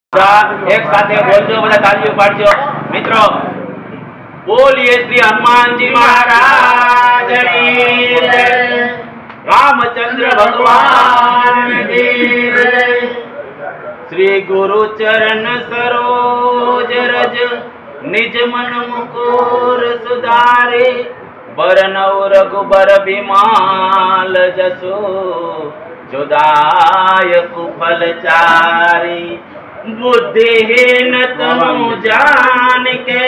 एक साथ बोलजो बधा तालियों पाडजो मित्रों। बोलिए श्री हनुमान जी महाराज की जय, रामचंद्र भगवान की जय। श्री गुरु चरण सरोज रज निज मन मुकुर सुधारे, बरनव रघुबर बिमाल जसो जोदायक फल चारी। बुद्धिहीन तनु जान के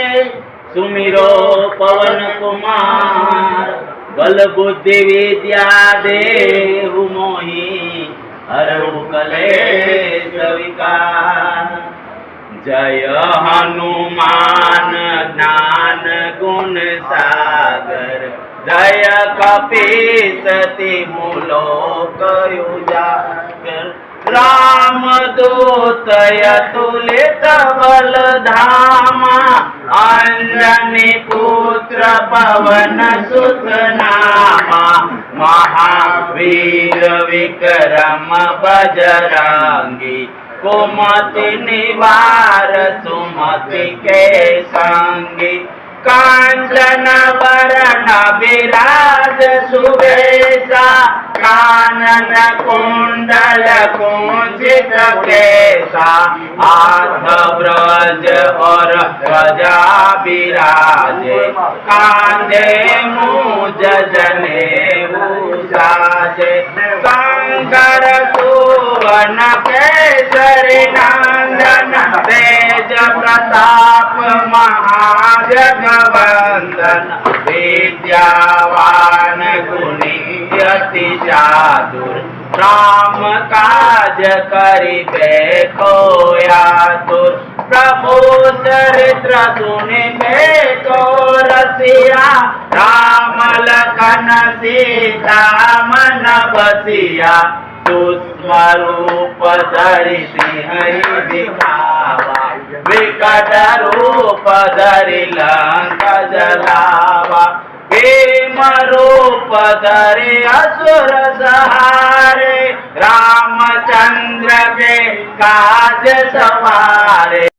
सुमिरो पवन कुमार, बल बुद्धि विद्या देहु मोहि हरहु कलेश विकार। जय हनुमान ज्ञान गुण सागर, जय कपीसति लोक उजागर। राम दूत अतुलित बल धामा, अंजनी पुत्र पवन सुत नामा। महावीर विक्रम बजरंगी, कुमति निवार सुमति के संगी। कांचन वरण विराज सुबेसा, कानन कुंडल कुंचित केसा। हाथ ब्रज और ध्वजा विराजे, कांधे मूंज जनेऊ साजे। शंकर सुवन केसरी नंदन, तेज प्रताप महाजगवंदन। विद्यावान गुणी अति चातुर, राम काज करिबे को आतुर। प्रभु चरित्र सुनिबे को रसिया, राम लखन सीता मन बसिया। सूक्ष्म रूप धरि सिंह दिखावा, विकट रूप धरि लंका जलावा। भीम रूप धरि असुर संहारे, रामचंद्र के काज सवारे।